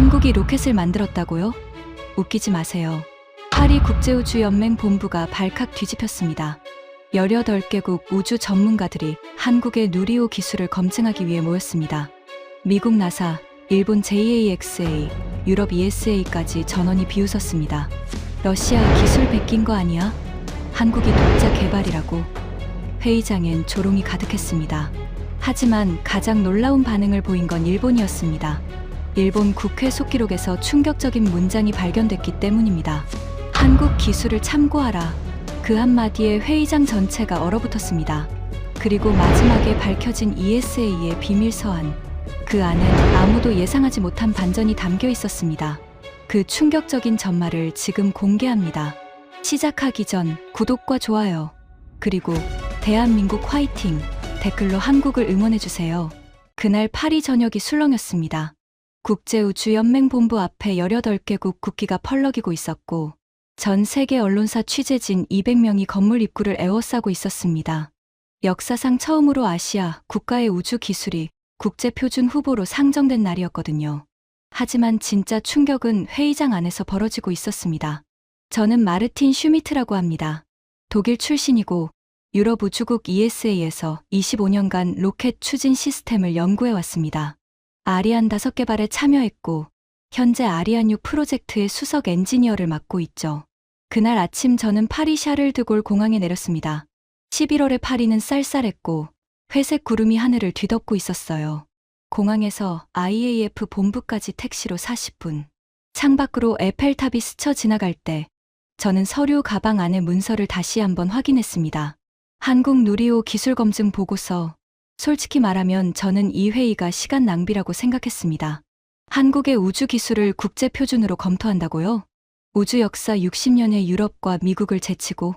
한국이 로켓을 만들었다고요? 웃기지 마세요. 파리 국제우주연맹 본부가 발칵 뒤집혔습니다. 18개국 우주 전문가들이 한국의 누리호 기술을 검증하기 위해 모였습니다. 미국 나사, 일본 JAXA, 유럽 ESA까지 전원이 비웃었습니다. 러시아 기술 베낀 거 아니야? 한국이 독자 개발이라고. 회의장엔 조롱이 가득했습니다. 하지만 가장 놀라운 반응을 보인 건 일본이었습니다. 일본 국회 속기록에서 충격적인 문장이 발견됐기 때문입니다. 한국 기술을 참고하라. 그 한마디에 회의장 전체가 얼어붙었습니다. 그리고 마지막에 밝혀진 ESA의 비밀 서한. 그 안엔 아무도 예상하지 못한 반전이 담겨 있었습니다. 그 충격적인 전말을 지금 공개합니다. 시작하기 전 구독과 좋아요, 그리고 대한민국 화이팅! 댓글로 한국을 응원해주세요. 그날 파리 저녁이 술렁였습니다. 국제우주연맹 본부 앞에 18개국 국기가 펄럭이고 있었고 전 세계 언론사 취재진 200명이 건물 입구를 에워싸고 있었습니다. 역사상 처음으로 아시아 국가의 우주 기술이 국제표준 후보로 상정된 날이었거든요. 하지만 진짜 충격은 회의장 안에서 벌어지고 있었습니다. 저는 마르틴 슈미트라고 합니다. 독일 출신이고 유럽 우주국 ESA에서 25년간 로켓 추진 시스템을 연구해 왔습니다. 아리안 5 개발에 참여했고 현재 아리안 6 프로젝트의 수석 엔지니어를 맡고 있죠. 그날 아침 저는 파리 샤를드골 공항에 내렸습니다. 11월의 파리는 쌀쌀했고 회색 구름이 하늘을 뒤덮고 있었어요. 공항에서 IAF 본부까지 택시로 40분. 창밖으로 에펠탑이 스쳐 지나갈 때 저는 서류 가방 안의 문서를 다시 한번 확인했습니다. 한국 누리호 기술 검증 보고서. 솔직히 말하면 저는 이 회의가 시간 낭비라고 생각했습니다. 한국의 우주 기술을 국제 표준으로 검토한다고요? 우주 역사 60년의 유럽과 미국을 제치고.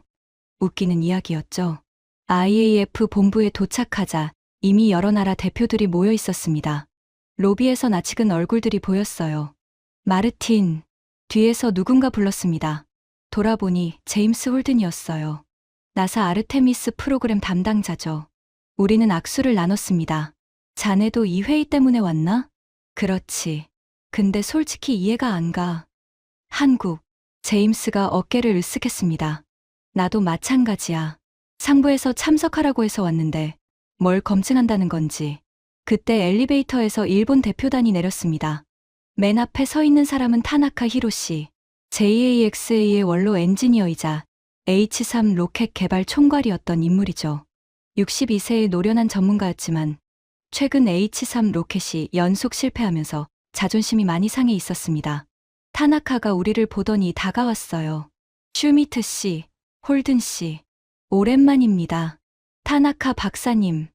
웃기는 이야기였죠. IAF 본부에 도착하자 이미 여러 나라 대표들이 모여 있었습니다. 로비에서 낯익은 얼굴들이 보였어요. 마르틴. 뒤에서 누군가 불렀습니다. 돌아보니 제임스 홀든이었어요. 나사 아르테미스 프로그램 담당자죠. 우리는 악수를 나눴습니다. 자네도 이 회의 때문에 왔나? 그렇지. 근데 솔직히 이해가 안 가. 한국. 제임스가 어깨를 으쓱했습니다. 나도 마찬가지야. 상부에서 참석하라고 해서 왔는데 뭘 검증한다는 건지. 그때 엘리베이터에서 일본 대표단이 내렸습니다. 맨 앞에 서 있는 사람은 타나카 히로시. JAXA의 원로 엔지니어이자 H3 로켓 개발 총괄이었던 인물이죠. 62세의 노련한 전문가였지만 최근 H3 로켓이 연속 실패하면서 자존심이 많이 상해 있었습니다. 타나카가 우리를 보더니 다가왔어요. 슈미트 씨, 홀든 씨, 오랜만입니다. 타나카 박사님,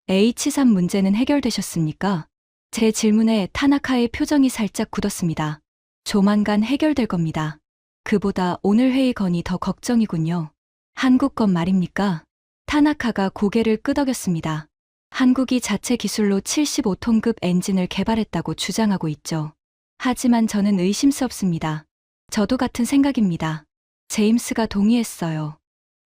H3 문제는 해결되셨습니까? 제 질문에 타나카의 표정이 살짝 굳었습니다. 조만간 해결될 겁니다. 그보다 오늘 회의 건이 더 걱정이군요. 한국 건 말입니까? 타나카가 고개를 끄덕였습니다. 한국이 자체 기술로 75톤급 엔진을 개발했다고 주장하고 있죠. 하지만 저는 의심스럽습니다. 저도 같은 생각입니다. 제임스가 동의했어요.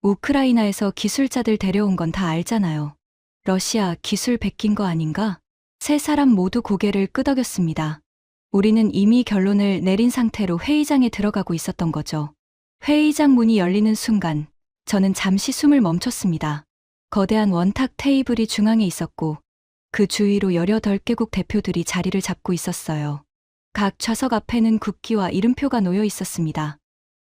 우크라이나에서 기술자들 데려온 건 다 알잖아요. 러시아 기술 베낀 거 아닌가? 세 사람 모두 고개를 끄덕였습니다. 우리는 이미 결론을 내린 상태로 회의장에 들어가고 있었던 거죠. 회의장 문이 열리는 순간 저는 잠시 숨을 멈췄습니다. 거대한 원탁 테이블이 중앙에 있었고 그 주위로 18개국 대표들이 자리를 잡고 있었어요. 각 좌석 앞에는 국기와 이름표가 놓여 있었습니다.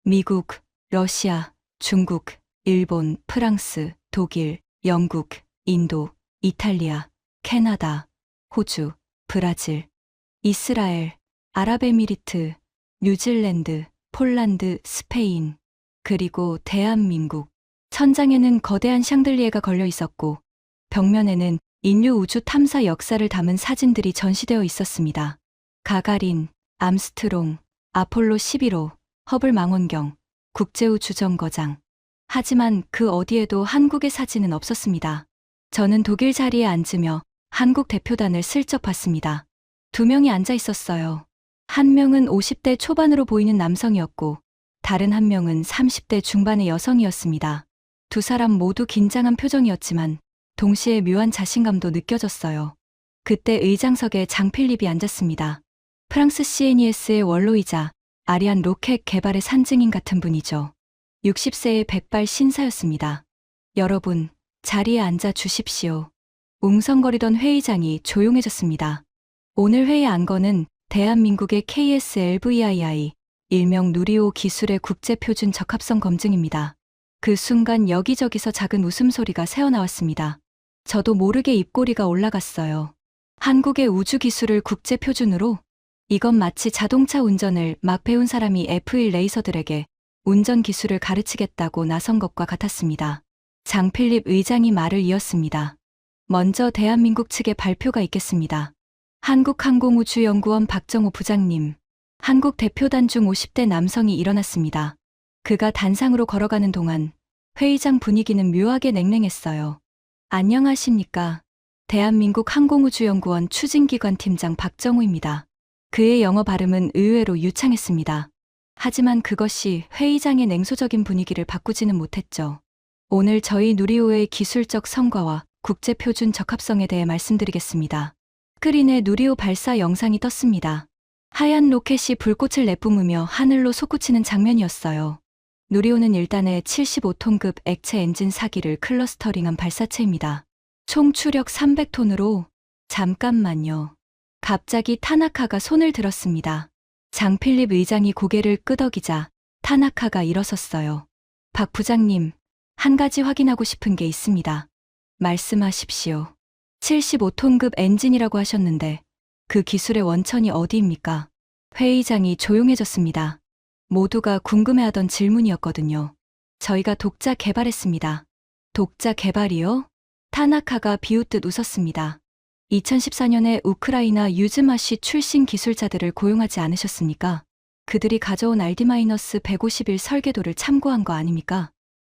미국, 러시아, 중국, 일본, 프랑스, 독일, 영국, 인도, 이탈리아, 캐나다, 호주, 브라질, 이스라엘, 아랍에미리트, 뉴질랜드, 폴란드, 스페인, 그리고 대한민국. 천장에는 거대한 샹들리에가 걸려 있었고 벽면에는 인류 우주 탐사 역사를 담은 사진들이 전시되어 있었습니다. 가가린, 암스트롱, 아폴로 11호, 허블 망원경, 국제우주정거장. 하지만 그 어디에도 한국의 사진은 없었습니다. 저는 독일 자리에 앉으며 한국 대표단을 슬쩍 봤습니다. 2명이 앉아 있었어요. 한 명은 50대 초반으로 보이는 남성이었고 다른 한 명은 30대 중반의 여성이었습니다. 두 사람 모두 긴장한 표정이었지만 동시에 묘한 자신감도 느껴졌어요. 그때 의장석에 장필립이 앉았습니다. 프랑스 CNES의 원로이자 아리안 로켓 개발의 산증인 같은 분이죠. 60세의 백발 신사였습니다. 여러분, 자리에 앉아 주십시오. 웅성거리던 회의장이 조용해졌습니다. 오늘 회의 안건은 대한민국의 KSLVII, 일명 누리호 기술의 국제표준 적합성 검증입니다. 그 순간 여기저기서 작은 웃음소리가 새어나왔습니다. 저도 모르게 입꼬리가 올라갔어요. 한국의 우주기술을 국제표준으로? 이건 마치 자동차 운전을 막 배운 사람이 F1 레이서들에게 운전 기술을 가르치겠다고 나선 것과 같았습니다. 장필립 의장이 말을 이었습니다. 먼저 대한민국 측의 발표가 있겠습니다. 한국항공우주연구원 박정호 부장님, 한국 대표단 중 50대 남성이 일어났습니다. 그가 단상으로 걸어가는 동안 회의장 분위기는 묘하게 냉랭했어요. 안녕하십니까. 대한민국 항공우주연구원 추진기관 팀장 박정호입니다. 그의 영어 발음은 의외로 유창했습니다. 하지만 그것이 회의장의 냉소적인 분위기를 바꾸지는 못했죠. 오늘 저희 누리호의 기술적 성과와 국제표준 적합성에 대해 말씀드리겠습니다. 스크린에 누리호 발사 영상이 떴습니다. 하얀 로켓이 불꽃을 내뿜으며 하늘로 솟구치는 장면이었어요. 누리호는 1단의 75톤급 액체 엔진 4기를 클러스터링한 발사체입니다. 총 추력 300톤으로 잠깐만요. 갑자기 타나카가 손을 들었습니다. 장필립 의장이 고개를 끄덕이자 타나카가 일어섰어요. 박 부장님, 한 가지 확인하고 싶은 게 있습니다. 말씀하십시오. 75톤급 엔진이라고 하셨는데 그 기술의 원천이 어디입니까? 회의장이 조용해졌습니다. 모두가 궁금해하던 질문이었거든요. 저희가 독자 개발했습니다. 독자 개발이요? 타나카가 비웃듯 웃었습니다. 2014년에 우크라이나 유즈마시 출신 기술자들을 고용하지 않으셨습니까? 그들이 가져온 RD-151 설계도를 참고한 거 아닙니까?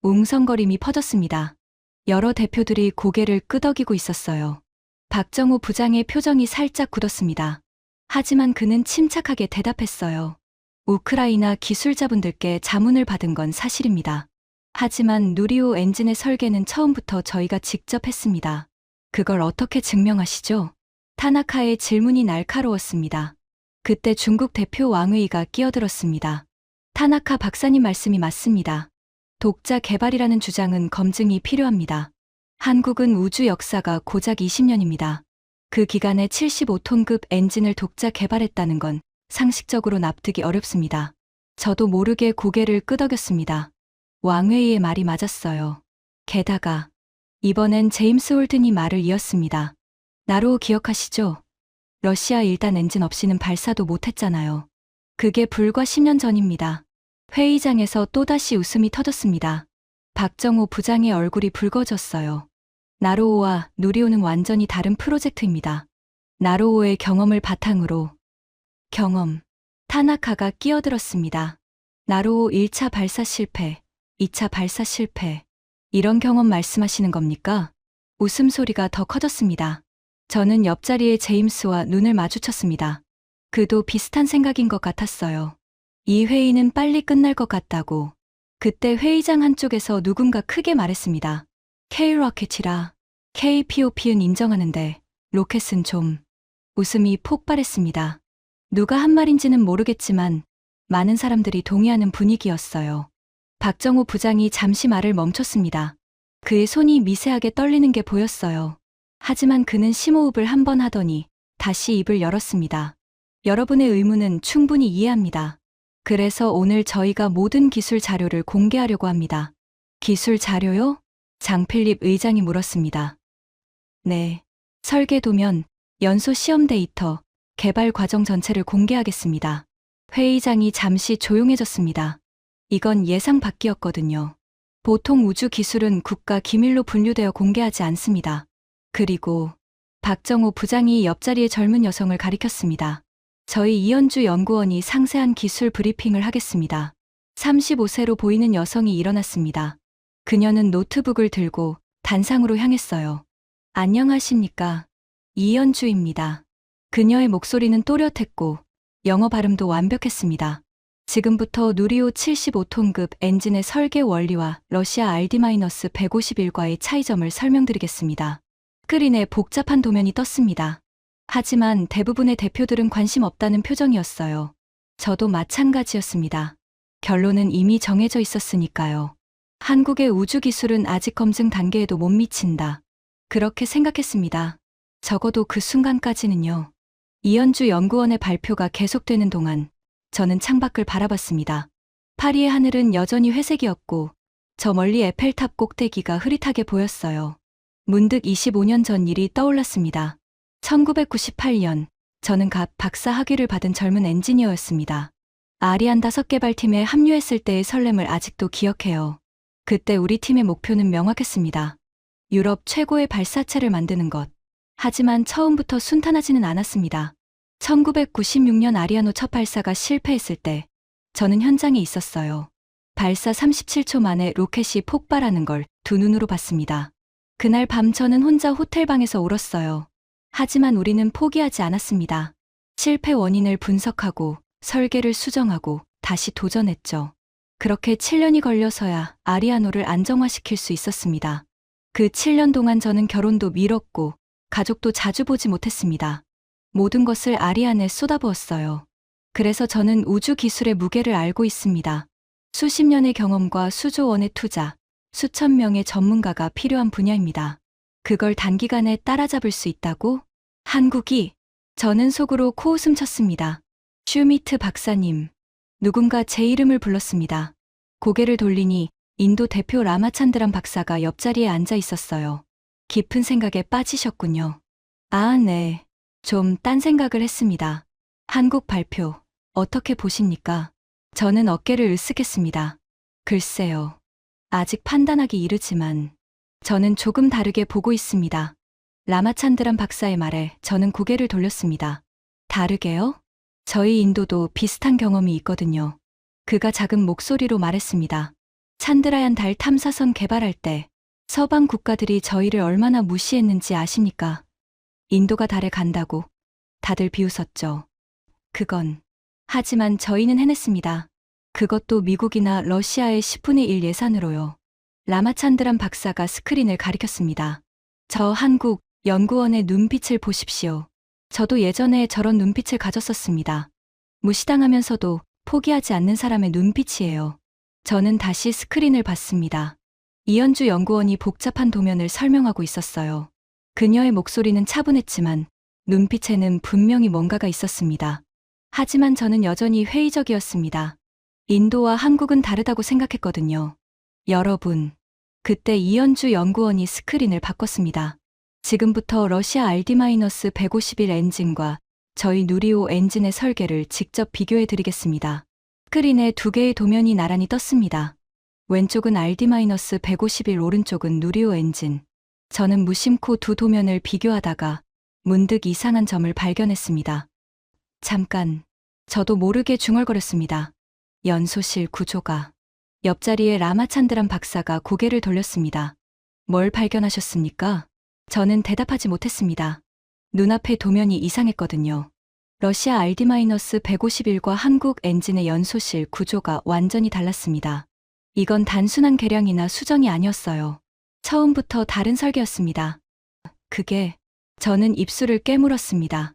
웅성거림이 퍼졌습니다. 여러 대표들이 고개를 끄덕이고 있었어요. 박정호 부장의 표정이 살짝 굳었습니다. 하지만 그는 침착하게 대답했어요. 우크라이나 기술자분들께 자문을 받은 건 사실입니다. 하지만 누리호 엔진의 설계는 처음부터 저희가 직접 했습니다. 그걸 어떻게 증명하시죠? 타나카의 질문이 날카로웠습니다. 그때 중국 대표 왕웨이가 끼어들었습니다. 타나카 박사님 말씀이 맞습니다. 독자 개발이라는 주장은 검증이 필요합니다. 한국은 우주 역사가 고작 20년입니다. 그 기간에 75톤급 엔진을 독자 개발했다는 건 상식적으로 납득이 어렵습니다. 저도 모르게 고개를 끄덕였습니다. 왕웨이의 말이 맞았어요. 게다가 이번엔 제임스 홀튼이 말을 이었습니다. 나로 기억하시죠? 러시아 1단 엔진 없이는 발사도 못했잖아요. 그게 불과 10년 전입니다. 회의장에서 또다시 웃음이 터졌습니다. 박정호 부장의 얼굴이 붉어졌어요. 나로호와 누리호는 완전히 다른 프로젝트입니다. 나로호의 경험을 바탕으로 경험. 타나카가 끼어들었습니다. 나로호 1차 발사 실패, 2차 발사 실패. 이런 경험 말씀하시는 겁니까? 웃음소리가 더 커졌습니다. 저는 옆자리의 제임스와 눈을 마주쳤습니다. 그도 비슷한 생각인 것 같았어요. 이 회의는 빨리 끝날 것 같다고. 그때 회의장 한쪽에서 누군가 크게 말했습니다. K-로켓이라. KPOP는 인정하는데 로켓은 좀. 웃음이 폭발했습니다. 누가 한 말인지는 모르겠지만 많은 사람들이 동의하는 분위기였어요. 박정호 부장이 잠시 말을 멈췄습니다. 그의 손이 미세하게 떨리는 게 보였어요. 하지만 그는 심호흡을 한 번 하더니 다시 입을 열었습니다. 여러분의 의문은 충분히 이해합니다. 그래서 오늘 저희가 모든 기술 자료를 공개하려고 합니다. 기술 자료요? 장필립 의장이 물었습니다. 네. 설계도면, 연소 시험 데이터, 개발 과정 전체를 공개하겠습니다. 회의장이 잠시 조용해졌습니다. 이건 예상 밖이었거든요. 보통 우주 기술은 국가 기밀로 분류되어 공개하지 않습니다. 그리고 박정호 부장이 옆자리의 젊은 여성을 가리켰습니다. 저희 이현주 연구원이 상세한 기술 브리핑을 하겠습니다. 35세로 보이는 여성이 일어났습니다. 그녀는 노트북을 들고 단상으로 향했어요. 안녕하십니까. 이현주입니다. 그녀의 목소리는 또렷했고 영어 발음도 완벽했습니다. 지금부터 누리호 75톤급 엔진의 설계 원리와 러시아 RD-151과의 차이점을 설명드리겠습니다. 스크린에 복잡한 도면이 떴습니다. 하지만 대부분의 대표들은 관심 없다는 표정이었어요. 저도 마찬가지였습니다. 결론은 이미 정해져 있었으니까요. 한국의 우주 기술은 아직 검증 단계에도 못 미친다. 그렇게 생각했습니다. 적어도 그 순간까지는요. 이현주 연구원의 발표가 계속되는 동안 저는 창밖을 바라봤습니다. 파리의 하늘은 여전히 회색이었고 저 멀리 에펠탑 꼭대기가 흐릿하게 보였어요. 문득 25년 전 일이 떠올랐습니다. 1998년 저는 갓 박사 학위를 받은 젊은 엔지니어였습니다. 아리안 5개발팀에 합류했을 때의 설렘을 아직도 기억해요. 그때 우리 팀의 목표는 명확했습니다. 유럽 최고의 발사체를 만드는 것. 하지만 처음부터 순탄하지는 않았습니다. 1996년 아리아노 첫 발사가 실패했을 때 저는 현장에 있었어요. 발사 37초 만에 로켓이 폭발하는 걸 두 눈으로 봤습니다. 그날 밤 저는 혼자 호텔방에서 울었어요. 하지만 우리는 포기하지 않았습니다. 실패 원인을 분석하고 설계를 수정하고 다시 도전했죠. 그렇게 7년이 걸려서야 아리아노를 안정화시킬 수 있었습니다. 그 7년 동안 저는 결혼도 미뤘고 가족도 자주 보지 못했습니다. 모든 것을 아리안에 쏟아부었어요. 그래서 저는 우주 기술의 무게를 알고 있습니다. 수십 년의 경험과 수조 원의 투자, 수천 명의 전문가가 필요한 분야입니다. 그걸 단기간에 따라잡을 수 있다고? 한국이? 저는 속으로 코웃음 쳤습니다. 슈미트 박사님. 누군가 제 이름을 불렀습니다. 고개를 돌리니 인도 대표 라마찬드란 박사가 옆자리에 앉아 있었어요. 깊은 생각에 빠지셨군요. 아, 네. 좀 딴 생각을 했습니다. 한국 발표, 어떻게 보십니까? 저는 어깨를 으쓱했습니다. 글쎄요. 아직 판단하기 이르지만 저는 조금 다르게 보고 있습니다. 라마찬드란 박사의 말에 저는 고개를 돌렸습니다. 다르게요? 저희 인도도 비슷한 경험이 있거든요. 그가 작은 목소리로 말했습니다. 찬드라얀 달 탐사선 개발할 때 서방 국가들이 저희를 얼마나 무시했는지 아십니까? 인도가 달에 간다고 다들 비웃었죠. 그건. 하지만 저희는 해냈습니다. 그것도 미국이나 러시아의 10분의 1 예산으로요. 라마찬드란 박사가 스크린을 가리켰습니다. 저 한국 연구원의 눈빛을 보십시오. 저도 예전에 저런 눈빛을 가졌었습니다. 무시당하면서도 포기하지 않는 사람의 눈빛이에요. 저는 다시 스크린을 봤습니다. 이현주 연구원이 복잡한 도면을 설명하고 있었어요. 그녀의 목소리는 차분했지만 눈빛에는 분명히 뭔가가 있었습니다. 하지만 저는 여전히 회의적이었습니다. 인도와 한국은 다르다고 생각했거든요. 여러분, 그때 이현주 연구원이 스크린을 바꿨습니다. 지금부터 러시아 RD-151 엔진과 저희 누리호 엔진의 설계를 직접 비교해 드리겠습니다. 스크린에 두 개의 도면이 나란히 떴습니다. 왼쪽은 RD-151, 오른쪽은 누리호 엔진. 저는 무심코 두 도면을 비교하다가 문득 이상한 점을 발견했습니다. 잠깐, 저도 모르게 중얼거렸습니다. 연소실 구조가. 옆자리에 라마찬드란 박사가 고개를 돌렸습니다. 뭘 발견하셨습니까? 저는 대답하지 못했습니다. 눈앞의 도면이 이상했거든요. 러시아 RD-151과 한국 엔진의 연소실 구조가 완전히 달랐습니다. 이건 단순한 개량이나 수정이 아니었어요. 처음부터 다른 설계였습니다. 그게, 저는 입술을 깨물었습니다.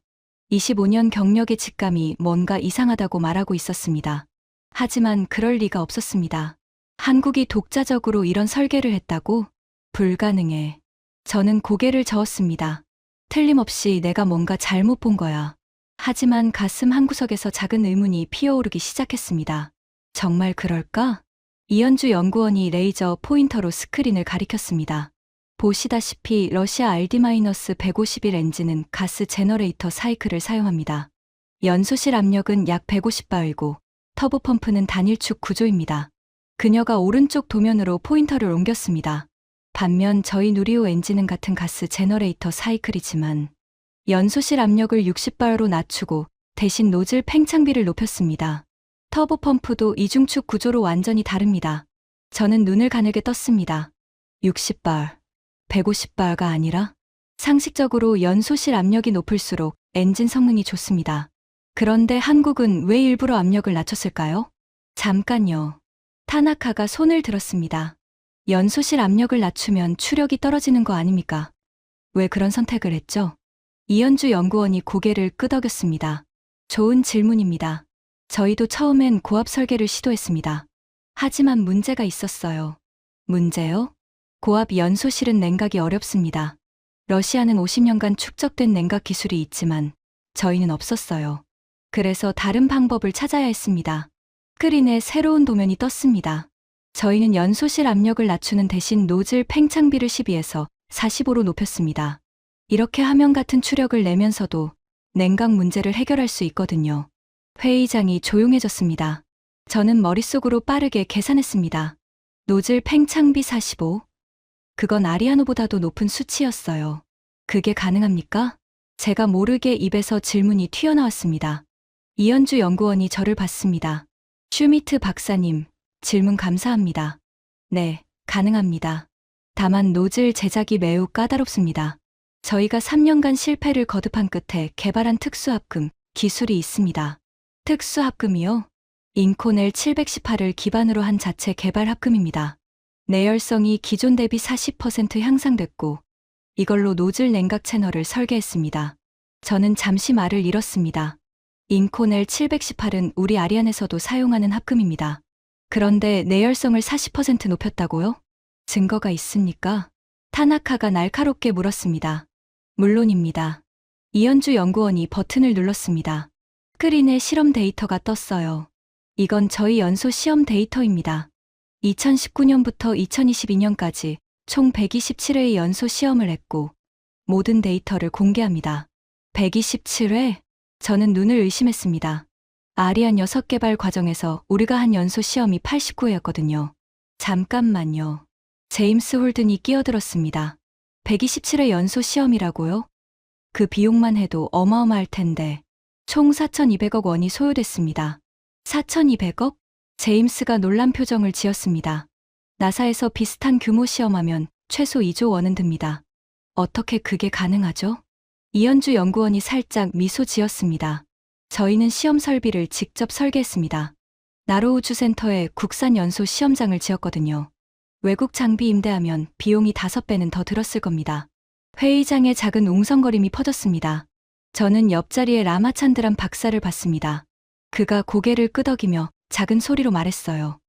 25년 경력의 직감이 뭔가 이상하다고 말하고 있었습니다. 하지만 그럴 리가 없었습니다. 한국이 독자적으로 이런 설계를 했다고? 불가능해. 저는 고개를 저었습니다. 틀림없이 내가 뭔가 잘못 본 거야. 하지만 가슴 한구석에서 작은 의문이 피어오르기 시작했습니다. 정말 그럴까? 이현주 연구원이 레이저 포인터로 스크린을 가리켰습니다. 보시다시피 러시아 RD-151 엔진은 가스 제너레이터 사이클을 사용합니다. 연소실 압력은 약 150바이고 터보 펌프는 단일축 구조입니다. 그녀가 오른쪽 도면으로 포인터를 옮겼습니다. 반면 저희 누리호 엔진은 같은 가스 제너레이터 사이클이지만 연소실 압력을 60바로 낮추고 대신 노즐 팽창비를 높였습니다. 터보 펌프도 이중축 구조로 완전히 다릅니다. 저는 눈을 가늘게 떴습니다. 60bar, 150bar가 아니라 상식적으로 연소실 압력이 높을수록 엔진 성능이 좋습니다. 그런데 한국은 왜 일부러 압력을 낮췄을까요? 잠깐요. 타나카가 손을 들었습니다. 연소실 압력을 낮추면 추력이 떨어지는 거 아닙니까? 왜 그런 선택을 했죠? 이현주 연구원이 고개를 끄덕였습니다. 좋은 질문입니다. 저희도 처음엔 고압 설계를 시도했습니다. 하지만 문제가 있었어요. 문제요? 고압 연소실은 냉각이 어렵습니다. 러시아는 50년간 축적된 냉각 기술이 있지만 저희는 없었어요. 그래서 다른 방법을 찾아야 했습니다. 스크린에 새로운 도면이 떴습니다. 저희는 연소실 압력을 낮추는 대신 노즐 팽창비를 12에서 45로 높였습니다. 이렇게 화면 같은 추력을 내면서도 냉각 문제를 해결할 수 있거든요. 회의장이 조용해졌습니다. 저는 머릿속으로 빠르게 계산했습니다. 노즐 팽창비 45. 그건 아리아노보다도 높은 수치였어요. 그게 가능합니까? 제가 모르게 입에서 질문이 튀어나왔습니다. 이현주 연구원이 저를 봤습니다. 슈미트 박사님, 질문 감사합니다. 네, 가능합니다. 다만 노즐 제작이 매우 까다롭습니다. 저희가 3년간 실패를 거듭한 끝에 개발한 특수합금, 기술이 있습니다. 특수합금이요? 인코넬 718을 기반으로 한 자체 개발 합금입니다. 내열성이 기존 대비 40% 향상됐고 이걸로 노즐 냉각 채널을 설계했습니다. 저는 잠시 말을 잃었습니다. 인코넬 718은 우리 아리안에서도 사용하는 합금입니다. 그런데 내열성을 40% 높였다고요? 증거가 있습니까? 타나카가 날카롭게 물었습니다. 물론입니다. 이현주 연구원이 버튼을 눌렀습니다. 스크린에 실험 데이터가 떴어요. 이건 저희 연소 시험 데이터입니다. 2019년부터 2022년까지 총 127회의 연소 시험을 했고 모든 데이터를 공개합니다. 127회? 저는 눈을 의심했습니다. 아리안 6개발 과정에서 우리가 한 연소 시험이 89회였거든요. 잠깐만요. 제임스 홀든이 끼어들었습니다. 127회 연소 시험이라고요? 그 비용만 해도 어마어마할 텐데 총 4,200억 원이 소요됐습니다. 4,200억? 제임스가 놀란 표정을 지었습니다. 나사에서 비슷한 규모 시험하면 최소 2조 원은 듭니다. 어떻게 그게 가능하죠? 이현주 연구원이 살짝 미소 지었습니다. 저희는 시험 설비를 직접 설계했습니다. 나로우주센터에 국산 연소 시험장을 지었거든요. 외국 장비 임대하면 비용이 5배는 더 들었을 겁니다. 회의장에 작은 웅성거림이 퍼졌습니다. 저는 옆자리에 라마찬드란 박사를 봤습니다. 그가 고개를 끄덕이며 작은 소리로 말했어요.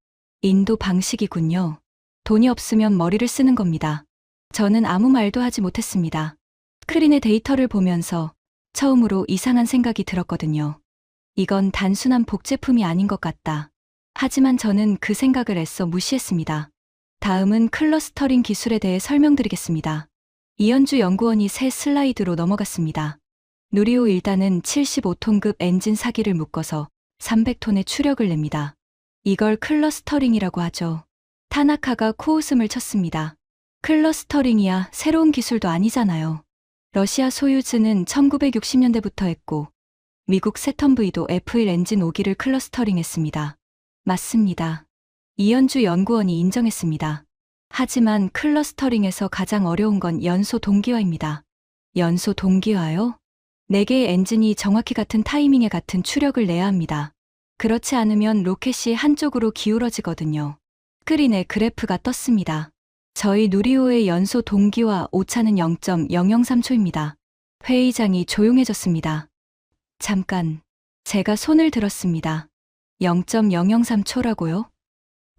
인도 방식이군요. 돈이 없으면 머리를 쓰는 겁니다. 저는 아무 말도 하지 못했습니다. 스크린의 데이터를 보면서 처음으로 이상한 생각이 들었거든요. 이건 단순한 복제품이 아닌 것 같다. 하지만 저는 그 생각을 애써 무시했습니다. 다음은 클러스터링 기술에 대해 설명드리겠습니다. 이현주 연구원이 새 슬라이드로 넘어갔습니다. 누리호 1단은 75톤급 엔진 사기를 묶어서 300톤의 추력을 냅니다. 이걸 클러스터링이라고 하죠. 타나카가 코웃음을 쳤습니다. 클러스터링이야 새로운 기술도 아니잖아요. 러시아 소유즈는 1960년대부터 했고 미국 세턴V도 F1 엔진 5기를 클러스터링했습니다. 맞습니다. 이현주 연구원이 인정했습니다. 하지만 클러스터링에서 가장 어려운 건 연소 동기화입니다. 연소 동기화요? 4개의 엔진이 정확히 같은 타이밍에 같은 추력을 내야 합니다. 그렇지 않으면 로켓이 한쪽으로 기울어지거든요. 스크린에 그래프가 떴습니다. 저희 누리호의 연소 동기화 오차는 0.003초입니다. 회의장이 조용해졌습니다. 잠깐, 제가 손을 들었습니다. 0.003초라고요?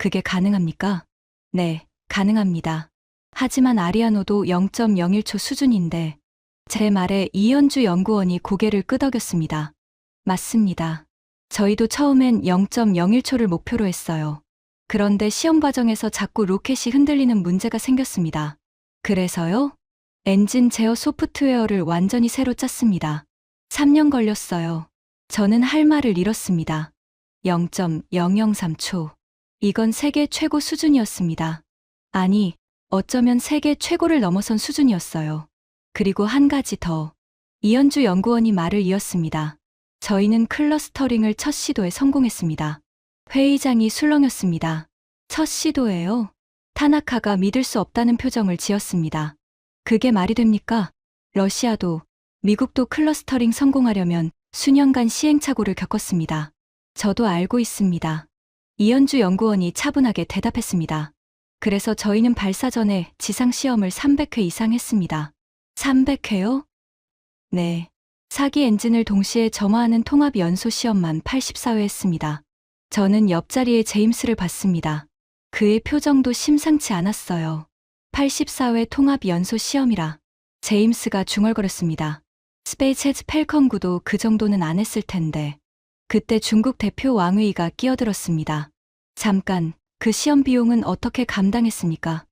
그게 가능합니까? 네, 가능합니다. 하지만 아리아노도 0.01초 수준인데 제 말에 이현주 연구원이 고개를 끄덕였습니다. 맞습니다. 저희도 처음엔 0.01초를 목표로 했어요. 그런데 시험 과정에서 자꾸 로켓이 흔들리는 문제가 생겼습니다. 그래서요? 엔진 제어 소프트웨어를 완전히 새로 짰습니다. 3년 걸렸어요. 저는 할 말을 잃었습니다. 0.003초. 이건 세계 최고 수준이었습니다. 아니, 어쩌면 세계 최고를 넘어선 수준이었어요. 그리고 한 가지 더. 이현주 연구원이 말을 이었습니다. 저희는 클러스터링을 첫 시도에 성공했습니다. 회의장이 술렁였습니다. 첫 시도예요? 타나카가 믿을 수 없다는 표정을 지었습니다. 그게 말이 됩니까? 러시아도, 미국도 클러스터링 성공하려면 수년간 시행착오를 겪었습니다. 저도 알고 있습니다. 이현주 연구원이 차분하게 대답했습니다. 그래서 저희는 발사 전에 지상 시험을 300회 이상 했습니다. 300회요? 네. 4기 엔진을 동시에 점화하는 통합 연소 시험만 84회 했습니다. 저는 옆자리에 제임스를 봤습니다. 그의 표정도 심상치 않았어요. 84회 통합 연소 시험이라. 제임스가 중얼거렸습니다. 스페이스X 펠컨 9도 그 정도는 안 했을 텐데. 그때 중국 대표 왕웨이가 끼어들었습니다. 잠깐, 그 시험 비용은 어떻게 감당했습니까?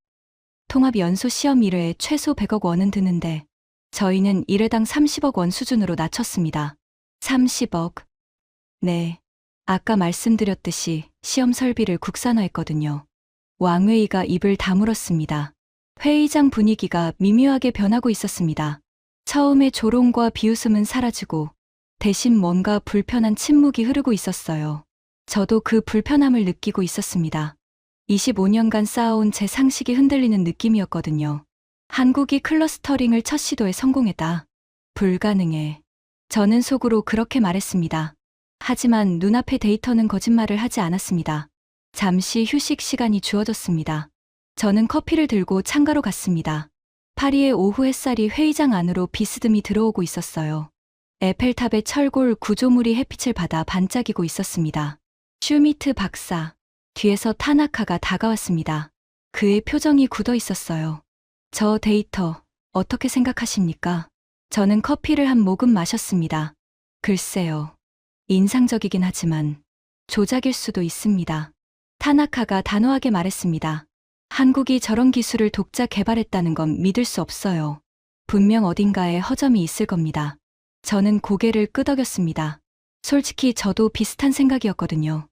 통합 연소 시험 1회에 최소 100억 원은 드는데 저희는 1회당 30억 원 수준으로 낮췄습니다. 30억. 네. 아까 말씀드렸듯이 시험 설비를 국산화했거든요. 왕웨이가 입을 다물었습니다. 회의장 분위기가 미묘하게 변하고 있었습니다. 처음에 조롱과 비웃음은 사라지고 대신 뭔가 불편한 침묵이 흐르고 있었어요. 저도 그 불편함을 느끼고 있었습니다. 25년간 쌓아온 제 상식이 흔들리는 느낌이었거든요. 한국이 클러스터링을 첫 시도에 성공했다. 불가능해. 저는 속으로 그렇게 말했습니다. 하지만 눈앞의 데이터는 거짓말을 하지 않았습니다. 잠시 휴식 시간이 주어졌습니다. 저는 커피를 들고 창가로 갔습니다. 파리의 오후 햇살이 회의장 안으로 비스듬히 들어오고 있었어요. 에펠탑의 철골 구조물이 햇빛을 받아 반짝이고 있었습니다. 슈미트 박사. 뒤에서 타나카가 다가왔습니다. 그의 표정이 굳어 있었어요. 저 데이터, 어떻게 생각하십니까? 저는 커피를 한 모금 마셨습니다. 글쎄요. 인상적이긴 하지만 조작일 수도 있습니다. 타나카가 단호하게 말했습니다. 한국이 저런 기술을 독자 개발했다는 건 믿을 수 없어요. 분명 어딘가에 허점이 있을 겁니다. 저는 고개를 끄덕였습니다. 솔직히 저도 비슷한 생각이었거든요.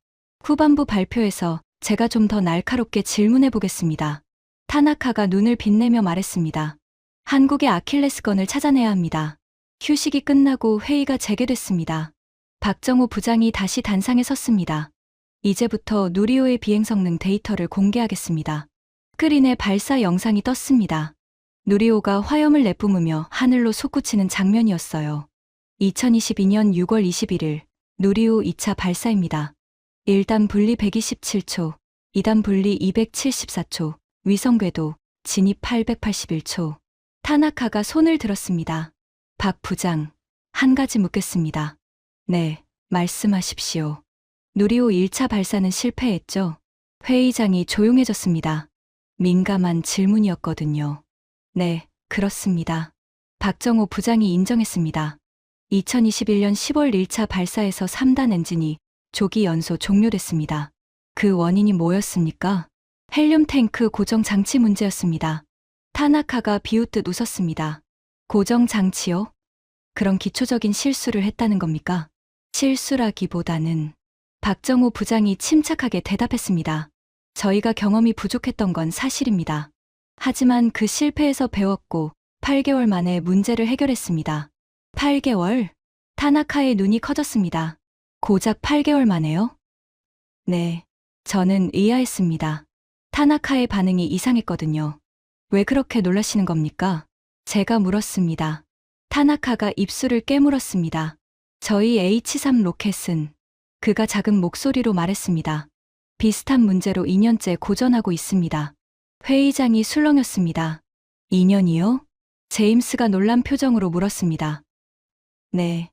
후반부 발표에서 제가 좀 더 날카롭게 질문해 보겠습니다. 타나카가 눈을 빛내며 말했습니다. 한국의 아킬레스건을 찾아내야 합니다. 휴식이 끝나고 회의가 재개됐습니다. 박정호 부장이 다시 단상에 섰습니다. 이제부터 누리호의 비행 성능 데이터를 공개하겠습니다. 스크린에 발사 영상이 떴습니다. 누리호가 화염을 내뿜으며 하늘로 솟구치는 장면이었어요. 2022년 6월 21일 누리호 2차 발사입니다. 1단 분리 127초, 2단 분리 274초, 위성 궤도 진입 881초. 타나카가 손을 들었습니다. 박 부장, 한 가지 묻겠습니다. 네, 말씀하십시오. 누리호 1차 발사는 실패했죠? 회의장이 조용해졌습니다. 민감한 질문이었거든요. 네, 그렇습니다. 박정호 부장이 인정했습니다. 2021년 10월 1차 발사에서 3단 엔진이 조기 연소 종료됐습니다. 그 원인이 뭐였습니까? 헬륨 탱크 고정 장치 문제였습니다. 타나카가 비웃듯 웃었습니다. 고정 장치요? 그런 기초적인 실수를 했다는 겁니까? 실수라기보다는 박정호 부장이 침착하게 대답했습니다. 저희가 경험이 부족했던 건 사실입니다. 하지만 그 실패에서 배웠고 8개월 만에 문제를 해결했습니다. 8개월? 타나카의 눈이 커졌습니다. 고작 8개월 만에요? 네, 저는 의아했습니다. 타나카의 반응이 이상했거든요. 왜 그렇게 놀라시는 겁니까? 제가 물었습니다. 타나카가 입술을 깨물었습니다. 저희 H3 로켓은 그가 작은 목소리로 말했습니다. 비슷한 문제로 2년째 고전하고 있습니다. 회의장이 술렁였습니다. 2년이요? 제임스가 놀란 표정으로 물었습니다. 네,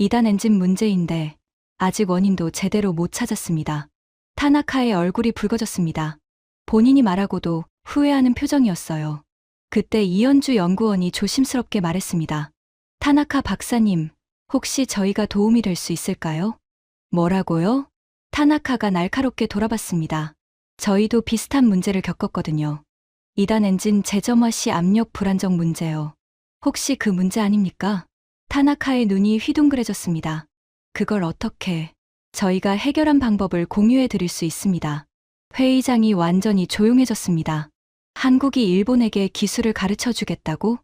2단 엔진 문제인데 아직 원인도 제대로 못 찾았습니다. 타나카의 얼굴이 붉어졌습니다. 본인이 말하고도 후회하는 표정이었어요. 그때 이현주 연구원이 조심스럽게 말했습니다. 타나카 박사님, 혹시 저희가 도움이 될 수 있을까요? 뭐라고요? 타나카가 날카롭게 돌아봤습니다. 저희도 비슷한 문제를 겪었거든요. 2단 엔진 재점화 시 압력 불안정 문제요. 혹시 그 문제 아닙니까? 타나카의 눈이 휘둥그레졌습니다. 그걸 어떻게, 저희가 해결한 방법을 공유해 드릴 수 있습니다. 회의장이 완전히 조용해졌습니다. 한국이 일본에게 기술을 가르쳐 주겠다고?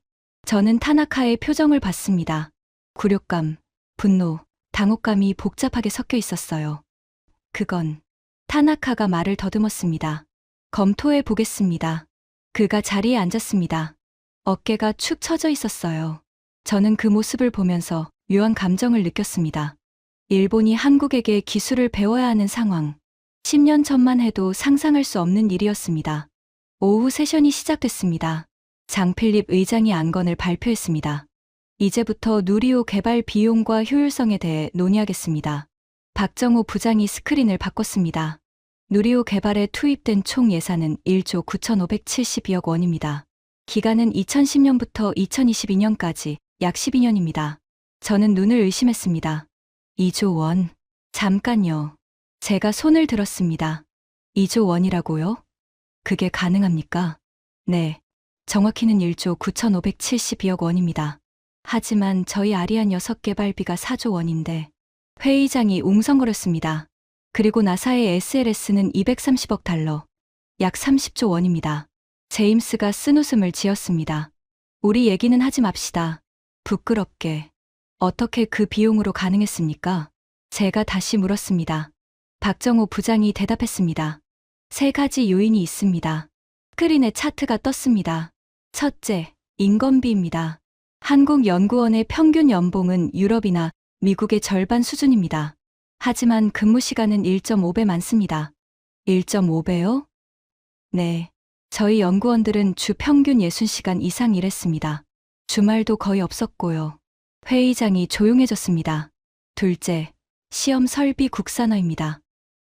저는 타나카의 표정을 봤습니다. 굴욕감, 분노, 당혹감이 복잡하게 섞여 있었어요. 그건, 타나카가 말을 더듬었습니다. 검토해 보겠습니다. 그가 자리에 앉았습니다. 어깨가 축 처져 있었어요. 저는 그 모습을 보면서 묘한 감정을 느꼈습니다. 일본이 한국에게 기술을 배워야 하는 상황. 10년 전만 해도 상상할 수 없는 일이었습니다. 오후 세션이 시작됐습니다. 장필립 의장이 안건을 발표했습니다. 이제부터 누리호 개발 비용과 효율성에 대해 논의하겠습니다. 박정호 부장이 스크린을 바꿨습니다. 누리호 개발에 투입된 총 예산은 1조 9,572억 원입니다. 기간은 2010년부터 2022년까지 약 12년입니다. 저는 눈을 의심했습니다. 2조 원. 잠깐요. 제가 손을 들었습니다. 2조 원이라고요? 그게 가능합니까? 네. 정확히는 1조 9,572억 원입니다. 하지만 저희 아리안 6개발비가 4조 원인데 회의장이 웅성거렸습니다. 그리고 나사의 SLS는 230억 달러, 약 30조 원입니다. 제임스가 쓴웃음을 지었습니다. 우리 얘기는 하지 맙시다. 부끄럽게. 어떻게 그 비용으로 가능했습니까? 제가 다시 물었습니다. 박정호 부장이 대답했습니다. 3가지 요인이 있습니다. 스크린에 차트가 떴습니다. 첫째, 인건비입니다. 한국연구원의 평균 연봉은 유럽이나 미국의 절반 수준입니다. 하지만 근무 시간은 1.5배 많습니다. 1.5배요? 네. 저희 연구원들은 주 평균 60시간 이상 일했습니다. 주말도 거의 없었고요. 회의장이 조용해졌습니다. 둘째, 시험 설비 국산화입니다.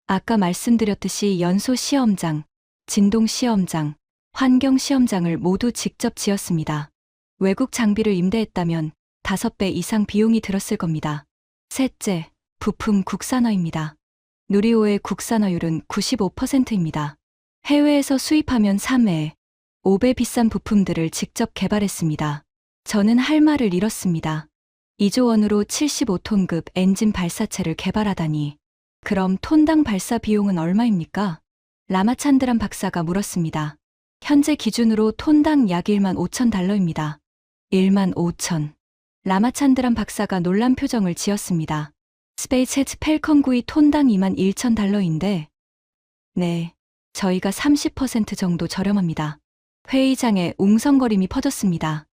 아까 말씀드렸듯이 연소 시험장, 진동 시험장, 환경 시험장을 모두 직접 지었습니다. 외국 장비를 임대했다면 5배 이상 비용이 들었을 겁니다. 셋째, 부품 국산화입니다. 누리호의 국산화율은 95%입니다. 해외에서 수입하면 3회, 5배 비싼 부품들을 직접 개발했습니다. 저는 할 말을 잃었습니다. 2조 원으로 75톤급 엔진 발사체를 개발하다니. 그럼 톤당 발사 비용은 얼마입니까? 라마찬드란 박사가 물었습니다. 현재 기준으로 톤당 약 1만 5천 달러입니다. 1만 5천. 라마찬드란 박사가 놀란 표정을 지었습니다. 스페이스X 펠컨 9이 톤당 2만 1천 달러인데. 네, 저희가 30% 정도 저렴합니다. 회의장에 웅성거림이 퍼졌습니다.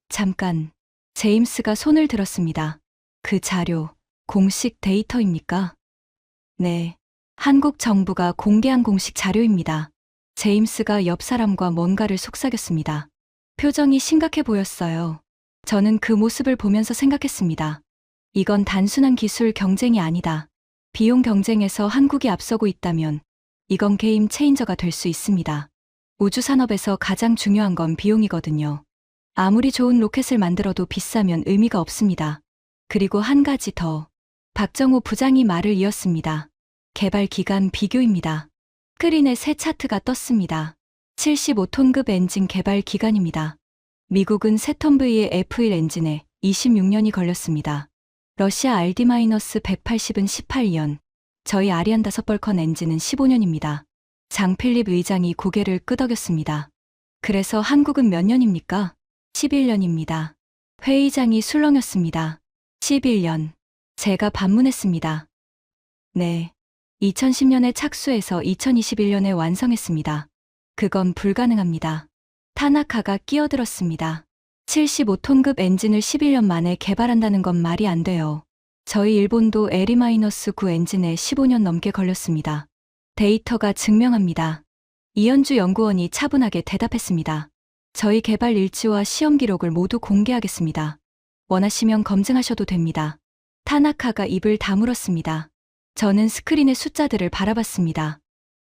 잠깐, 제임스가 손을 들었습니다. 그 자료, 공식 데이터입니까? 네, 한국 정부가 공개한 공식 자료입니다. 제임스가 옆 사람과 뭔가를 속삭였습니다. 표정이 심각해 보였어요. 저는 그 모습을 보면서 생각했습니다. 이건 단순한 기술 경쟁이 아니다. 비용 경쟁에서 한국이 앞서고 있다면 이건 게임 체인저가 될 수 있습니다. 우주산업에서 가장 중요한 건 비용이거든요. 아무리 좋은 로켓을 만들어도 비싸면 의미가 없습니다. 그리고 한 가지 더. 박정호 부장이 말을 이었습니다. 개발 기간 비교입니다. 스크린에 새 차트가 떴습니다. 75톤급 엔진 개발 기간입니다. 미국은 세 톤V의 F1 엔진에 26년이 걸렸습니다. 러시아 RD-180은 18년, 저희 아리안 5벌컨 엔진은 15년입니다. 장필립 의장이 고개를 끄덕였습니다. 그래서 한국은 몇 년입니까? 11년입니다. 회의장이 술렁였습니다. 11년. 제가 반문했습니다. 네. 2010년에 착수해서 2021년에 완성했습니다. 그건 불가능합니다. 타나카가 끼어들었습니다. 75톤급 엔진을 11년 만에 개발한다는 건 말이 안 돼요. 저희 일본도 LE-9 엔진에 15년 넘게 걸렸습니다. 데이터가 증명합니다. 이현주 연구원이 차분하게 대답했습니다. 저희 개발 일지와 시험 기록을 모두 공개하겠습니다. 원하시면 검증하셔도 됩니다. 타나카가 입을 다물었습니다. 저는 스크린의 숫자들을 바라봤습니다.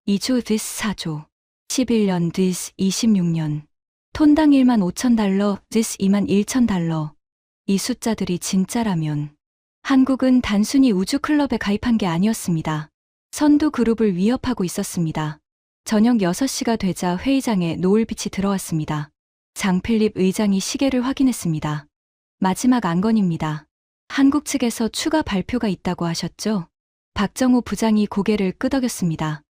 2조 this 4조, 11년 this 26년, 톤당 1만 5천 달러 this 2만 1천 달러. 이 숫자들이 진짜라면 한국은 단순히 우주클럽에 가입한 게 아니었습니다. 선두 그룹을 위협하고 있었습니다. 저녁 6시가 되자 회의장에 노을빛이 들어왔습니다. 장필립 의장이 시계를 확인했습니다. 마지막 안건입니다. 한국 측에서 추가 발표가 있다고 하셨죠? 박정호 부장이 고개를 끄덕였습니다.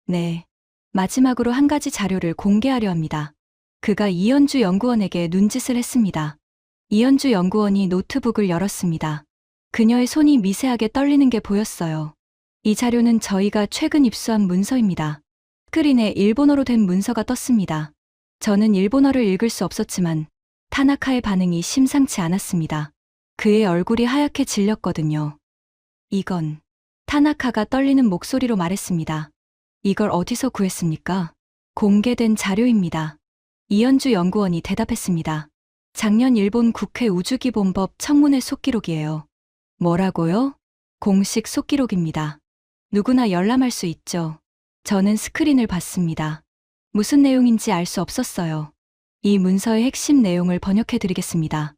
네. 마지막으로 한 가지 자료를 공개하려 합니다. 그가 이현주 연구원에게 눈짓을 했습니다. 이현주 연구원이 노트북을 열었습니다. 그녀의 손이 미세하게 떨리는 게 보였어요. 이 자료는 저희가 최근 입수한 문서입니다. 스크린에 일본어로 된 문서가 떴습니다. 저는 일본어를 읽을 수 없었지만 타나카의 반응이 심상치 않았습니다. 그의 얼굴이 하얗게 질렸거든요. 이건 타나카가 떨리는 목소리로 말했습니다. 이걸 어디서 구했습니까? 공개된 자료입니다. 이현주 연구원이 대답했습니다. 작년 일본 국회 우주기본법 청문회 속기록이에요. 뭐라고요? 공식 속기록입니다. 누구나 열람할 수 있죠. 저는 스크린을 봤습니다. 무슨 내용인지 알 수 없었어요. 이 문서의 핵심 내용을 번역해 드리겠습니다.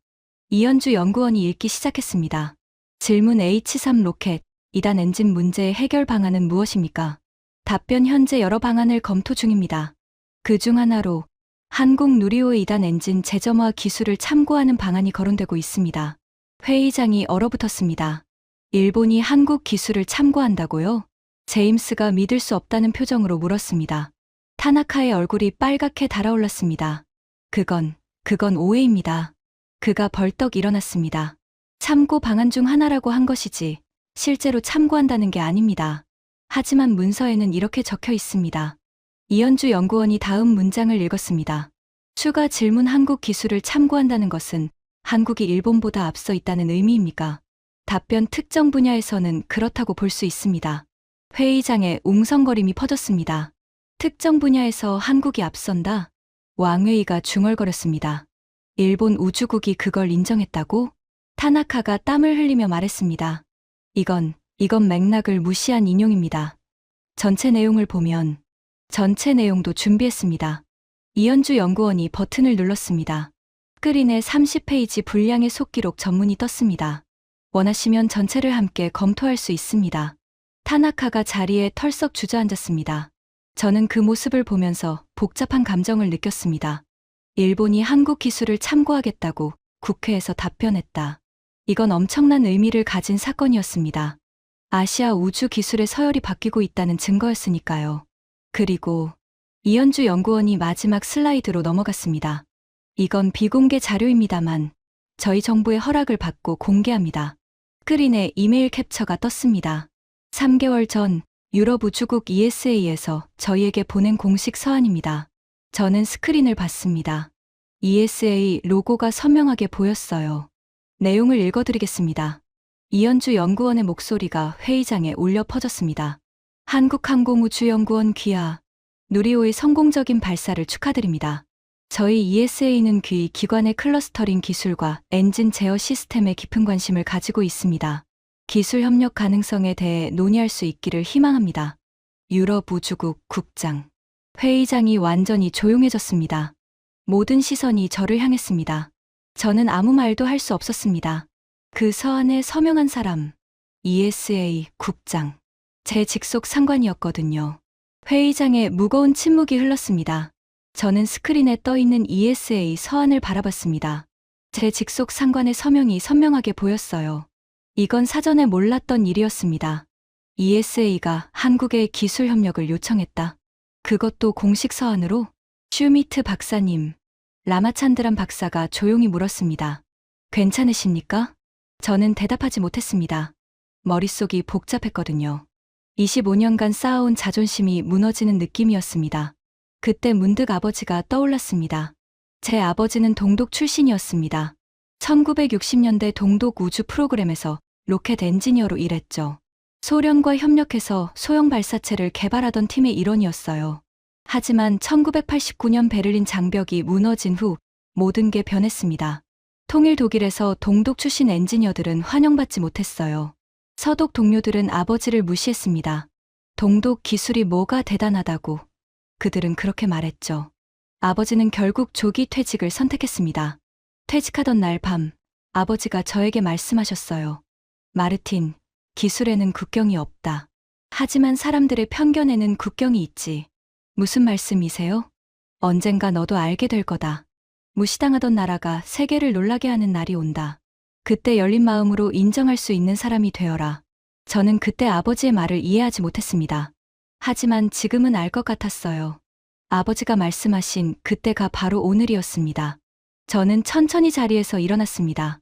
이현주 연구원이 읽기 시작했습니다. 질문 H3 로켓 2단 엔진 문제의 해결 방안은 무엇입니까? 답변 현재 여러 방안을 검토 중입니다. 그중 하나로 한국 누리호의 2단 엔진 재점화 기술을 참고하는 방안이 거론되고 있습니다. 회의장이 얼어붙었습니다. 일본이 한국 기술을 참고한다고요? 제임스가 믿을 수 없다는 표정으로 물었습니다. 타나카의 얼굴이 빨갛게 달아올랐습니다. 그건 오해입니다. 그가 벌떡 일어났습니다. 참고 방안 중 하나라고 한 것이지 실제로 참고한다는 게 아닙니다. 하지만 문서에는 이렇게 적혀 있습니다. 이현주 연구원이 다음 문장을 읽었습니다. 추가 질문 한국 기술을 참고한다는 것은 한국이 일본보다 앞서 있다는 의미입니까? 답변 특정 분야에서는 그렇다고 볼 수 있습니다. 회의장에 웅성거림이 퍼졌습니다. 특정 분야에서 한국이 앞선다? 왕회의가 중얼거렸습니다. 일본 우주국이 그걸 인정했다고? 타나카가 땀을 흘리며 말했습니다. 이건 맥락을 무시한 인용입니다. 전체 내용을 보면 전체 내용도 준비했습니다. 이현주 연구원이 버튼을 눌렀습니다. 스크린에 30페이지 분량의 속기록 전문이 떴습니다. 원하시면 전체를 함께 검토할 수 있습니다. 타나카가 자리에 털썩 주저앉았습니다. 저는 그 모습을 보면서 복잡한 감정을 느꼈습니다. 일본이 한국 기술을 참고하겠다고 국회에서 답변했다. 이건 엄청난 의미를 가진 사건이었습니다. 아시아 우주 기술의 서열이 바뀌고 있다는 증거였으니까요. 그리고 이현주 연구원이 마지막 슬라이드로 넘어갔습니다. 이건 비공개 자료입니다만 저희 정부의 허락을 받고 공개합니다. 스크린에 이메일 캡처가 떴습니다. 3개월 전 유럽 우주국 ESA에서 저희에게 보낸 공식 서한입니다. 저는 스크린을 봤습니다. ESA 로고가 선명하게 보였어요. 내용을 읽어드리겠습니다. 이현주 연구원의 목소리가 회의장에 울려 퍼졌습니다. 한국항공우주연구원 귀하, 누리호의 성공적인 발사를 축하드립니다. 저희 ESA는 귀 기관의 클러스터링 기술과 엔진 제어 시스템에 깊은 관심을 가지고 있습니다. 기술 협력 가능성에 대해 논의할 수 있기를 희망합니다. 유럽 우주국 국장. 회의장이 완전히 조용해졌습니다. 모든 시선이 저를 향했습니다. 저는 아무 말도 할 수 없었습니다. 그 서한에 서명한 사람, ESA 국장. 제 직속 상관이었거든요. 회의장에 무거운 침묵이 흘렀습니다. 저는 스크린에 떠있는 ESA 서한을 바라봤습니다. 제 직속 상관의 서명이 선명하게 보였어요. 이건 사전에 몰랐던 일이었습니다. ESA가 한국의 기술 협력을 요청했다. 그것도 공식 서한으로? 슈미트 박사님, 라마찬드란 박사가 조용히 물었습니다. 괜찮으십니까? 저는 대답하지 못했습니다. 머릿속이 복잡했거든요. 25년간 쌓아온 자존심이 무너지는 느낌이었습니다. 그때 문득 아버지가 떠올랐습니다. 제 아버지는 동독 출신이었습니다. 1960년대 동독 우주 프로그램에서 로켓 엔지니어로 일했죠. 소련과 협력해서 소형 발사체를 개발하던 팀의 일원이었어요. 하지만 1989년 베를린 장벽이 무너진 후 모든 게 변했습니다. 통일 독일에서 동독 출신 엔지니어들은 환영받지 못했어요. 서독 동료들은 아버지를 무시했습니다. 동독 기술이 뭐가 대단하다고. 그들은 그렇게 말했죠. 아버지는 결국 조기 퇴직을 선택했습니다. 퇴직하던 날 밤, 아버지가 저에게 말씀하셨어요. 마르틴, 기술에는 국경이 없다. 하지만 사람들의 편견에는 국경이 있지. 무슨 말씀이세요? 언젠가 너도 알게 될 거다. 무시당하던 나라가 세계를 놀라게 하는 날이 온다. 그때 열린 마음으로 인정할 수 있는 사람이 되어라. 저는 그때 아버지의 말을 이해하지 못했습니다. 하지만 지금은 알 것 같았어요. 아버지가 말씀하신 그때가 바로 오늘이었습니다. 저는 천천히 자리에서 일어났습니다.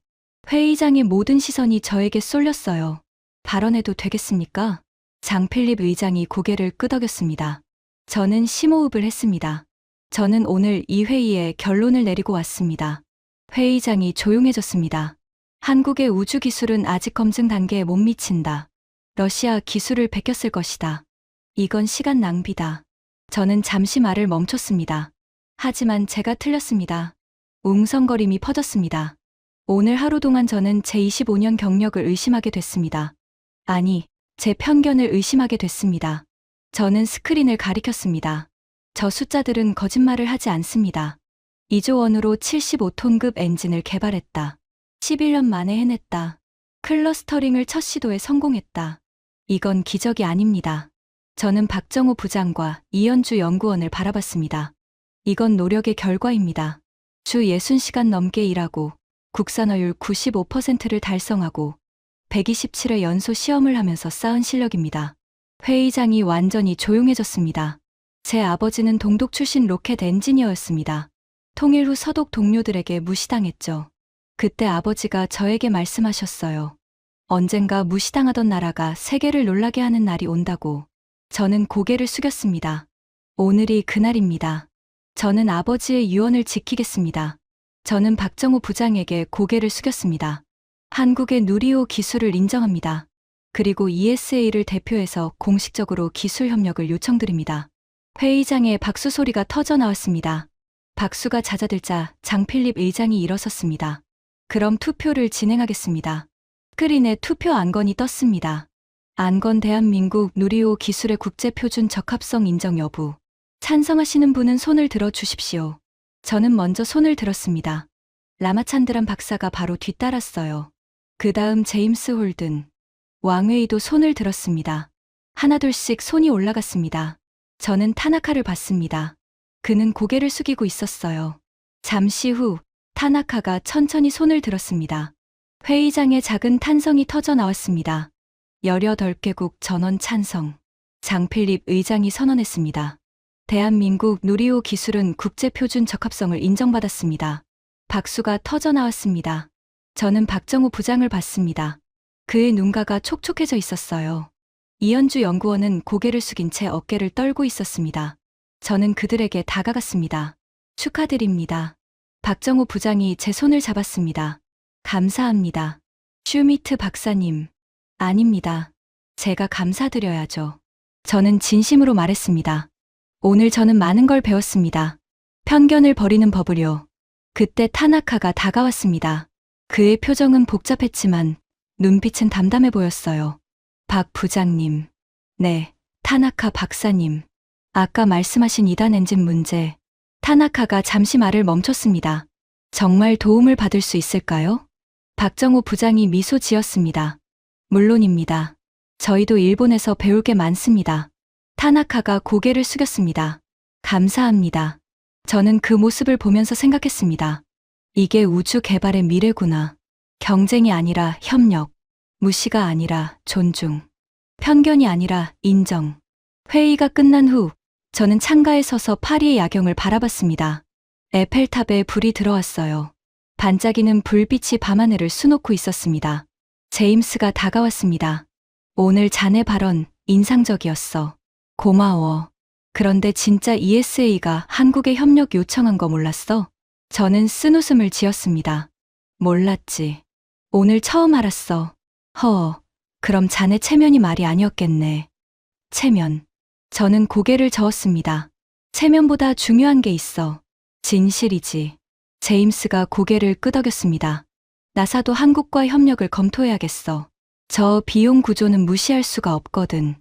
회의장의 모든 시선이 저에게 쏠렸어요. 발언해도 되겠습니까? 장필립 의장이 고개를 끄덕였습니다. 저는 심호흡을 했습니다. 저는 오늘 이 회의에 결론을 내리고 왔습니다. 회의장이 조용해졌습니다. 한국의 우주 기술은 아직 검증 단계에 못 미친다. 러시아 기술을 베꼈을 것이다. 이건 시간 낭비다. 저는 잠시 말을 멈췄습니다. 하지만 제가 틀렸습니다. 웅성거림이 퍼졌습니다. 오늘 하루 동안 저는 제 25년 경력을 의심하게 됐습니다. 아니, 제 편견을 의심하게 됐습니다. 저는 스크린을 가리켰습니다. 저 숫자들은 거짓말을 하지 않습니다. 2조 원으로 75톤급 엔진을 개발했다. 11년 만에 해냈다. 클러스터링을 첫 시도에 성공했다. 이건 기적이 아닙니다. 저는 박정호 부장과 이현주 연구원을 바라봤습니다. 이건 노력의 결과입니다. 주 60시간 넘게 일하고 국산화율 95%를 달성하고 127회 연소 시험을 하면서 쌓은 실력입니다. 회의장이 완전히 조용해졌습니다. 제 아버지는 동독 출신 로켓 엔지니어였습니다. 통일 후 서독 동료들에게 무시당했죠. 그때 아버지가 저에게 말씀하셨어요. 언젠가 무시당하던 나라가 세계를 놀라게 하는 날이 온다고. 저는 고개를 숙였습니다. 오늘이 그날입니다. 저는 아버지의 유언을 지키겠습니다. 저는 박정호 부장에게 고개를 숙였습니다. 한국의 누리호 기술을 인정합니다. 그리고 ESA를 대표해서 공식적으로 기술 협력을 요청드립니다. 회의장에 박수 소리가 터져 나왔습니다. 박수가 잦아들자 장필립 의장이 일어섰습니다. 그럼 투표를 진행하겠습니다. 스크린에 투표 안건이 떴습니다. 안건 대한민국 누리호 기술의 국제표준 적합성 인정 여부. 찬성하시는 분은 손을 들어 주십시오. 저는 먼저 손을 들었습니다. 라마찬드란 박사가 바로 뒤따랐어요. 그 다음 제임스 홀든, 왕웨이도 손을 들었습니다. 하나둘씩 손이 올라갔습니다. 저는 타나카를 봤습니다. 그는 고개를 숙이고 있었어요. 잠시 후 타나카가 천천히 손을 들었습니다. 회의장에 작은 탄성이 터져 나왔습니다. 18개국 전원 찬성. 장필립 의장이 선언했습니다. 대한민국 누리호 기술은 국제표준 적합성을 인정받았습니다. 박수가 터져 나왔습니다. 저는 박정호 부장을 봤습니다. 그의 눈가가 촉촉해져 있었어요. 이현주 연구원은 고개를 숙인 채 어깨를 떨고 있었습니다. 저는 그들에게 다가갔습니다. 축하드립니다. 박정호 부장이 제 손을 잡았습니다. 감사합니다. 슈미트 박사님. 아닙니다. 제가 감사드려야죠. 저는 진심으로 말했습니다. 오늘 저는 많은 걸 배웠습니다. 편견을 버리는 법을요. 그때 타나카가 다가왔습니다. 그의 표정은 복잡했지만 눈빛은 담담해 보였어요. 박 부장님. 네, 타나카 박사님. 아까 말씀하신 2단 엔진 문제. 타나카가 잠시 말을 멈췄습니다. 정말 도움을 받을 수 있을까요? 박정호 부장이 미소 지었습니다. 물론입니다. 저희도 일본에서 배울 게 많습니다. 타나카가 고개를 숙였습니다. 감사합니다. 저는 그 모습을 보면서 생각했습니다. 이게 우주 개발의 미래구나. 경쟁이 아니라 협력, 무시가 아니라 존중, 편견이 아니라 인정. 회의가 끝난 후 저는 창가에 서서 파리의 야경을 바라봤습니다. 에펠탑에 불이 들어왔어요. 반짝이는 불빛이 밤하늘을 수놓고 있었습니다. 제임스가 다가왔습니다. 오늘 자네 발언 인상적이었어. 고마워. 그런데 진짜 ESA가 한국에 협력 요청한 거 몰랐어? 저는 쓴웃음을 지었습니다. 몰랐지. 오늘 처음 알았어. 그럼 자네 체면이 말이 아니었겠네. 체면. 저는 고개를 저었습니다. 체면보다 중요한 게 있어. 진실이지. 제임스가 고개를 끄덕였습니다. 나사도 한국과 협력을 검토해야겠어. 저 비용 구조는 무시할 수가 없거든.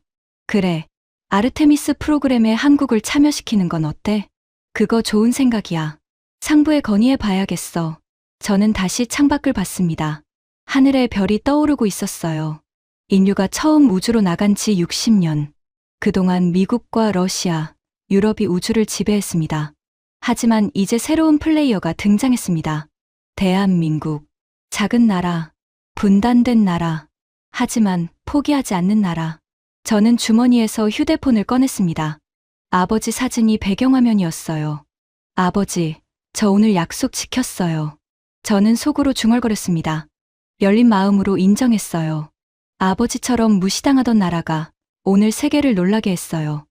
그래. 아르테미스 프로그램에 한국을 참여시키는 건 어때? 그거 좋은 생각이야. 상부에 건의해 봐야겠어. 저는 다시 창밖을 봤습니다. 하늘에 별이 떠오르고 있었어요. 인류가 처음 우주로 나간 지 60년. 그동안 미국과 러시아, 유럽이 우주를 지배했습니다. 하지만 이제 새로운 플레이어가 등장했습니다. 대한민국. 작은 나라, 분단된 나라. 하지만 포기하지 않는 나라. 저는 주머니에서 휴대폰을 꺼냈습니다. 아버지 사진이 배경화면이었어요. 아버지, 저 오늘 약속 지켰어요. 저는 속으로 중얼거렸습니다. 열린 마음으로 인정했어요. 아버지처럼 무시당하던 나라가 오늘 세계를 놀라게 했어요.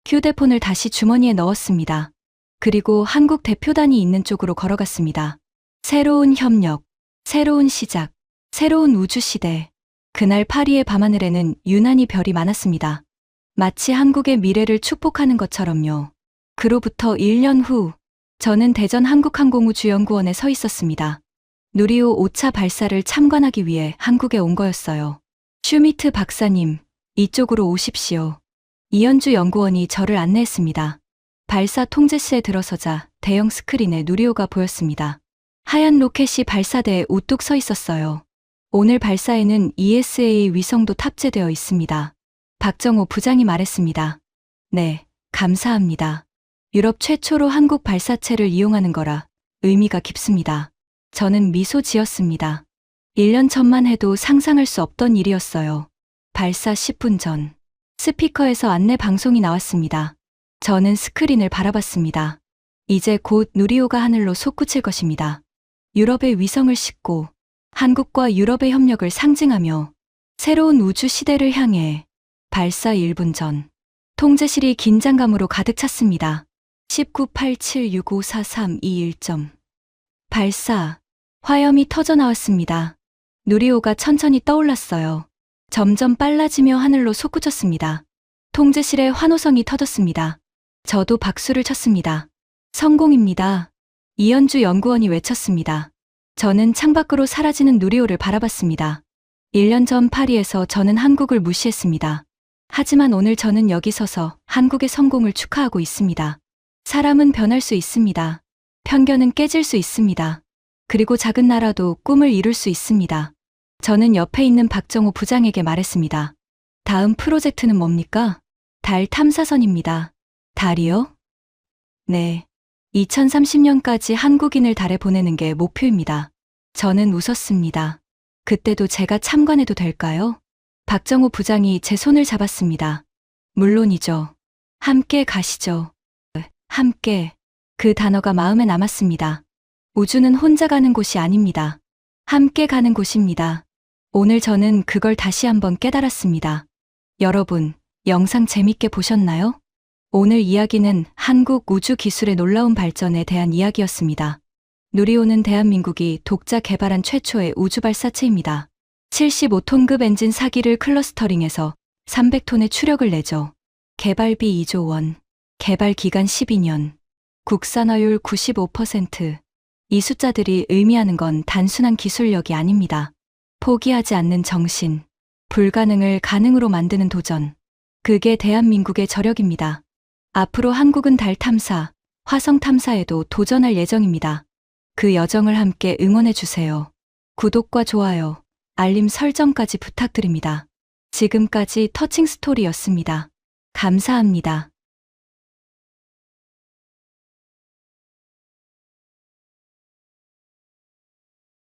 휴대폰을 다시 주머니에 넣었습니다. 그리고 한국 대표단이 있는 쪽으로 걸어갔습니다. 새로운 협력, 새로운 시작, 새로운 우주시대. 그날 파리의 밤하늘에는 유난히 별이 많았습니다. 마치 한국의 미래를 축복하는 것처럼요. 그로부터 1년 후, 저는 대전 한국항공우주연구원에 서 있었습니다. 누리호 5차 발사를 참관하기 위해 한국에 온 거였어요. 슈미트 박사님, 이쪽으로 오십시오. 이현주 연구원이 저를 안내했습니다. 발사 통제실에 들어서자 대형 스크린에 누리호가 보였습니다. 하얀 로켓이 발사대에 우뚝 서 있었어요. 오늘 발사에는 ESA 위성도 탑재되어 있습니다. 박정호 부장이 말했습니다. 네, 감사합니다. 유럽 최초로 한국 발사체를 이용하는 거라 의미가 깊습니다. 저는 미소 지었습니다. 1년 전만 해도 상상할 수 없던 일이었어요. 발사 10분 전, 스피커에서 안내 방송이 나왔습니다. 저는 스크린을 바라봤습니다. 이제 곧 누리호가 하늘로 솟구칠 것입니다. 유럽의 위성을 싣고 한국과 유럽의 협력을 상징하며 새로운 우주 시대를 향해 발사 1분 전, 통제실이 긴장감으로 가득 찼습니다. 1987654321점. 발사. 화염이 터져 나왔습니다. 누리호가 천천히 떠올랐어요. 점점 빨라지며 하늘로 솟구쳤습니다. 통제실에 환호성이 터졌습니다. 저도 박수를 쳤습니다. 성공입니다. 이현주 연구원이 외쳤습니다. 저는 창밖으로 사라지는 누리호를 바라봤습니다. 1년 전 파리에서 저는 한국을 무시했습니다. 하지만 오늘 저는 여기 서서 한국의 성공을 축하하고 있습니다. 사람은 변할 수 있습니다. 편견은 깨질 수 있습니다. 그리고 작은 나라도 꿈을 이룰 수 있습니다. 저는 옆에 있는 박정호 부장에게 말했습니다. 다음 프로젝트는 뭡니까? 달 탐사선입니다. 달이요? 네. 2030년까지 한국인을 달에 보내는 게 목표입니다. 저는 웃었습니다. 그때도 제가 참관해도 될까요? 박정호 부장이 제 손을 잡았습니다. 물론이죠. 함께 가시죠. 함께. 그 단어가 마음에 남았습니다. 우주는 혼자 가는 곳이 아닙니다. 함께 가는 곳입니다. 오늘 저는 그걸 다시 한번 깨달았습니다. 여러분, 영상 재밌게 보셨나요? 오늘 이야기는 한국 우주 기술의 놀라운 발전에 대한 이야기였습니다. 누리호는 대한민국이 독자 개발한 최초의 우주 발사체입니다. 75톤급 엔진 4기를 클러스터링해서 300톤의 추력을 내죠. 개발비 2조 원, 개발 기간 12년, 국산화율 95%. 이 숫자들이 의미하는 건 단순한 기술력이 아닙니다. 포기하지 않는 정신, 불가능을 가능으로 만드는 도전. 그게 대한민국의 저력입니다. 앞으로 한국은 달 탐사, 화성 탐사에도 도전할 예정입니다. 그 여정을 함께 응원해 주세요. 구독과 좋아요, 알림 설정까지 부탁드립니다. 지금까지 터칭 스토리였습니다. 감사합니다.